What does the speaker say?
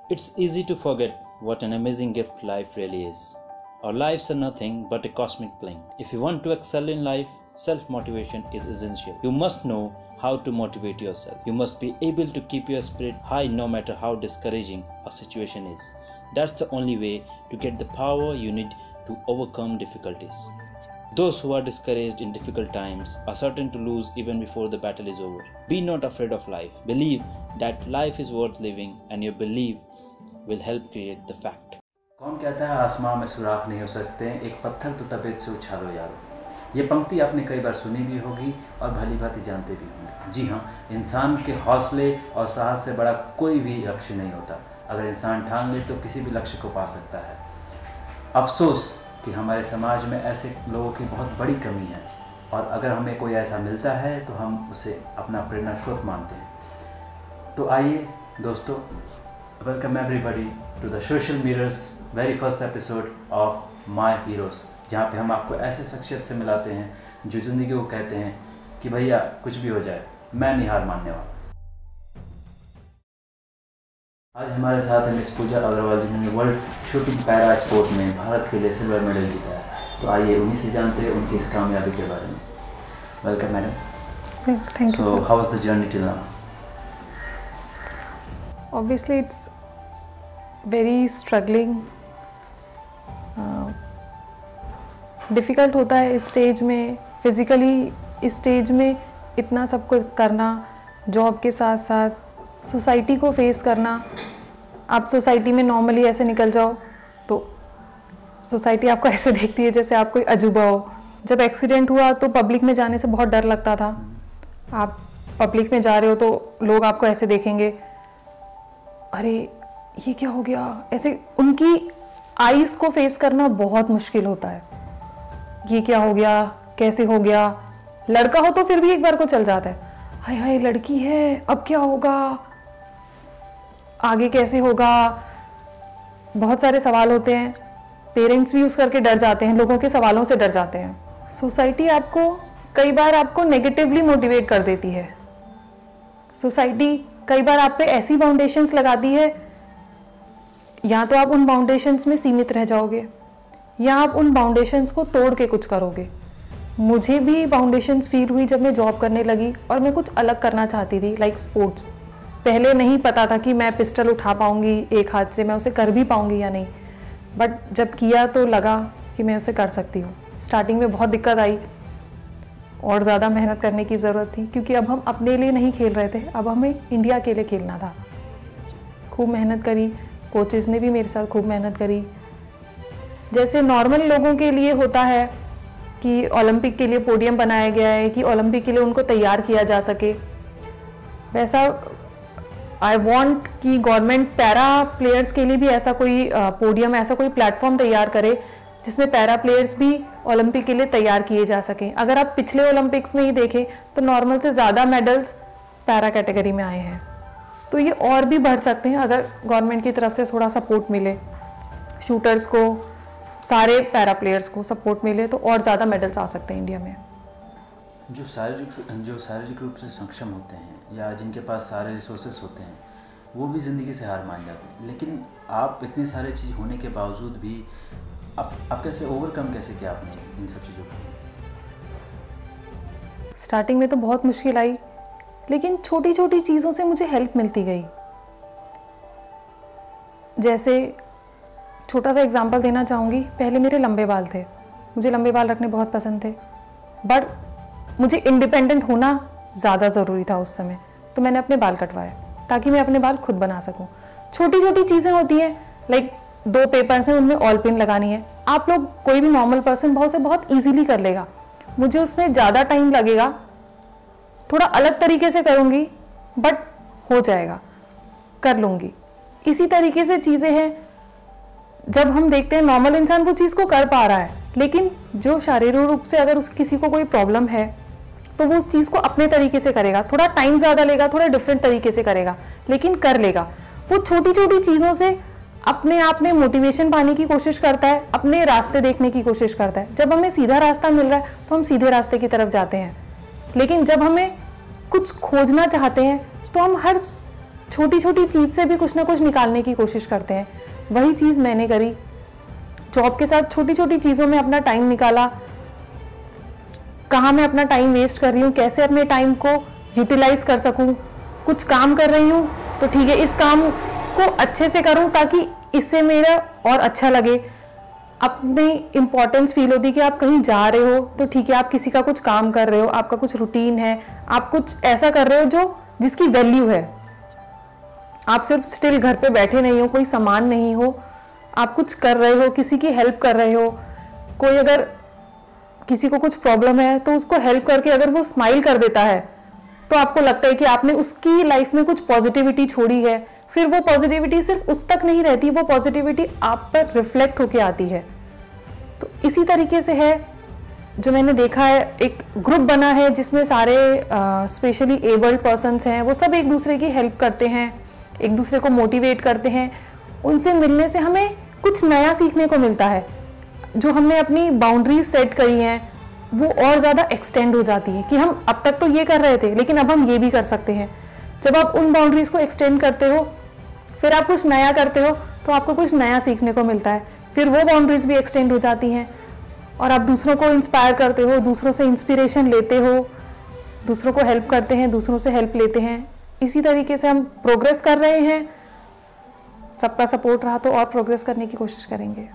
It's easy to forget what an amazing gift life really is. Our lives are nothing but a cosmic bling. If you want to excel in life, self-motivation is essential. You must know how to motivate yourself. You must be able to keep your spirit high no matter how discouraging a situation is. That's the only way to get the power you need to overcome difficulties. Those who are discouraged in difficult times are certain to lose even before the battle is over. Be not afraid of life. Believe that life is worth living, and your belief will help create the fact. कौन कहता है आसमान में सुराख नहीं हो सकते, एक पत्थर तो तबीयत से उछालो यारो। ये पंक्ति आपने कई बार सुनी भी होगी और भली भांति जानते भी होंगे। जी हाँ, इंसान के हौसले और साहस से बड़ा कोई भी लक्ष्य नहीं होता। अगर इंसान ठान ले तो किसी भी लक्ष्य को पा सकता है। अफसोस कि हमारे समाज में ऐसे लोगों की बहुत बड़ी कमी है, और अगर हमें कोई ऐसा मिलता है तो हम उसे अपना प्रेरणा स्रोत मानते हैं। तो आइए दोस्तों, welcome everybody to the social mirrors very first episode of my heroes, जहाँ पे हम आपको ऐसे शख्सियत से मिलाते हैं जो ज़िंदगी को कहते हैं कि भैया कुछ भी हो जाए मैं नहीं हार मानने वाला। आज हमारे साथ है मिस पूजा अग्रवाल, जिन्होंने वर्ल्ड शूटिंग पैरा स्पोर्ट में भारत के लिए सिल्वर मेडल जीता है। तो आइए उन्हीं से जानते हैं उनकी इस कामयाबी के बारे में। Welcome madam. Thank you, So sir. how was the journey till now? Obviously, it's very struggling. Difficult होता है इस स्टेज में, फिज़िकली इस स्टेज में इतना सब कुछ करना, जॉब के साथ साथ सोसाइटी को फेस करना। आप सोसाइटी में नॉर्मली ऐसे निकल जाओ तो सोसाइटी आपको ऐसे देखती है जैसे आप कोई अजूबा हो। जब एक्सीडेंट हुआ तो पब्लिक में जाने से बहुत डर लगता था। आप पब्लिक में जा रहे हो तो लोग आपको ऐसे देखेंगे, अरे ये क्या हो गया, ऐसे उनकी आईज को फेस करना बहुत मुश्किल होता है। ये क्या हो गया, कैसे हो गया। लड़का हो तो फिर भी एक बार को चल जाता है, हाय हाय लड़की है अब क्या होगा, आगे कैसे होगा। बहुत सारे सवाल होते हैं। पेरेंट्स भी उस करके डर जाते हैं, लोगों के सवालों से डर जाते हैं। सोसाइटी आपको कई बार आपको नेगेटिवली मोटिवेट कर देती है। सोसाइटी कई बार आप पे ऐसी बाउंडेशंस लगाती है, या तो आप उन बाउंडेशंस में सीमित रह जाओगे या आप उन बाउंडेशंस को तोड़ के कुछ करोगे। मुझे भी बाउंडेशंस फील हुई जब मैं जॉब करने लगी और मैं कुछ अलग करना चाहती थी, लाइक स्पोर्ट्स। पहले नहीं पता था कि मैं पिस्टल उठा पाऊंगी एक हाथ से, मैं उसे कर भी पाऊंगी या नहीं, बट जब किया तो लगा कि मैं उसे कर सकती हूँ। स्टार्टिंग में बहुत दिक्कत आई और ज़्यादा मेहनत करने की ज़रूरत थी, क्योंकि अब हम अपने लिए नहीं खेल रहे थे, अब हमें इंडिया के लिए खेलना था। खूब मेहनत करी, कोचेज़ ने भी मेरे साथ खूब मेहनत करी। जैसे नॉर्मल लोगों के लिए होता है कि ओलंपिक के लिए पोडियम बनाया गया है कि ओलंपिक के लिए उनको तैयार किया जा सके, वैसा आई वांट कि गवर्नमेंट पैरा प्लेयर्स के लिए भी ऐसा कोई पोडियम, ऐसा कोई प्लेटफॉर्म तैयार करे जिसमें पैरा प्लेयर्स भी ओलंपिक के लिए तैयार किए जा सकें। अगर आप पिछले ओलंपिक्स में ही देखें तो नॉर्मल से ज़्यादा मेडल्स पैरा कैटेगरी में आए हैं। तो ये और भी बढ़ सकते हैं अगर गवर्नमेंट की तरफ से थोड़ा सपोर्ट मिले, शूटर्स को, सारे पैरा प्लेयर्स को सपोर्ट मिले तो और ज़्यादा मेडल्स आ सकते हैं इंडिया में। जो शारीरिक रूप से सक्षम होते हैं या जिनके पास सारे रिसोर्सेस होते हैं, वो भी ज़िंदगी से हार मान जाते हैं, लेकिन आप इतनी सारी चीज़ होने के बावजूद भी आप कैसे ओवरकम कैसे किया आपने इन सब चीज़ों को? स्टार्टिंग में तो बहुत मुश्किल आई, लेकिन छोटी छोटी चीज़ों से मुझे हेल्प मिलती गई। जैसे छोटा सा एग्जांपल देना चाहूँगी। पहले मेरे लंबे बाल थे, मुझे लंबे बाल रखने बहुत पसंद थे, बट मुझे इंडिपेंडेंट होना ज़्यादा ज़रूरी था उस समय, तो मैंने अपने बाल कटवाए ताकि मैं अपने बाल खुद बना सकूँ। छोटी छोटी चीज़ें होती हैं, लाइक 2 पेपर्स हैं, उनमें ऑल पिन लगानी है। आप लोग, कोई भी नॉर्मल पर्सन बहुत ईजिली कर लेगा, मुझे उसमें ज़्यादा टाइम लगेगा, थोड़ा अलग तरीके से करूँगी बट हो जाएगा, कर लूँगी। इसी तरीके से चीज़ें हैं, जब हम देखते हैं नॉर्मल इंसान वो चीज़ को कर पा रहा है, लेकिन जो शारीरिक रूप से अगर किसी को कोई प्रॉब्लम है तो वो उस चीज़ को अपने तरीके से करेगा, थोड़ा टाइम ज़्यादा लेगा, थोड़ा डिफरेंट तरीके से करेगा, लेकिन कर लेगा। वो छोटी छोटी चीज़ों से अपने आप में मोटिवेशन पाने की कोशिश करता है, अपने रास्ते देखने की कोशिश करता है। जब हमें सीधा रास्ता मिल रहा है तो हम सीधे रास्ते की तरफ जाते हैं, लेकिन जब हमें कुछ खोजना चाहते हैं तो हम हर छोटी छोटी चीज़ से भी कुछ ना कुछ निकालने की कोशिश करते हैं। वही चीज़ मैंने करी, जॉब के साथ छोटी छोटी चीज़ों में अपना टाइम निकाला, कहाँ मैं अपना टाइम वेस्ट कर रही हूँ, कैसे अपने टाइम को यूटिलाइज कर सकूँ। कुछ काम कर रही हूँ तो ठीक है, इस काम को अच्छे से करूँ ताकि इससे मेरा और अच्छा लगे। अपनी इम्पोर्टेंस फील होती है कि आप कहीं जा रहे हो तो ठीक है, आप किसी का कुछ काम कर रहे हो, आपका कुछ रूटीन है, आप कुछ ऐसा कर रहे हो जो जिसकी वैल्यू है। आप सिर्फ स्टिल घर पे बैठे नहीं हो, कोई सामान नहीं हो, आप कुछ कर रहे हो, किसी की हेल्प कर रहे हो। कोई अगर किसी को कुछ प्रॉब्लम है तो उसको हेल्प करके अगर वो स्माइल कर देता है तो आपको लगता है कि आपने उसकी लाइफ में कुछ पॉजिटिविटी छोड़ी है। फिर वो पॉजिटिविटी सिर्फ उस तक नहीं रहती, वो पॉजिटिविटी आप पर रिफ्लेक्ट होके आती है। तो इसी तरीके से है जो मैंने देखा है, एक ग्रुप बना है जिसमें सारे स्पेशली एबल्ड पर्सन्स हैं, वो सब एक दूसरे की हेल्प करते हैं, एक दूसरे को मोटिवेट करते हैं। उनसे मिलने से हमें कुछ नया सीखने को मिलता है। जो हमने अपनी बाउंड्रीज सेट करी हैं वो और ज़्यादा एक्सटेंड हो जाती है कि हम अब तक तो ये कर रहे थे लेकिन अब हम ये भी कर सकते हैं। जब आप उन बाउंड्रीज को एक्सटेंड करते हो, फिर आप कुछ नया करते हो तो आपको कुछ नया सीखने को मिलता है। फिर वो बाउंड्रीज भी एक्सटेंड हो जाती हैं और आप दूसरों को इंस्पायर करते हो, दूसरों से इंस्पिरेशन लेते हो, दूसरों को हेल्प करते हैं, दूसरों से हेल्प लेते हैं। इसी तरीके से हम प्रोग्रेस कर रहे हैं। सबका सपोर्ट रहा तो और प्रोग्रेस करने की कोशिश करेंगे।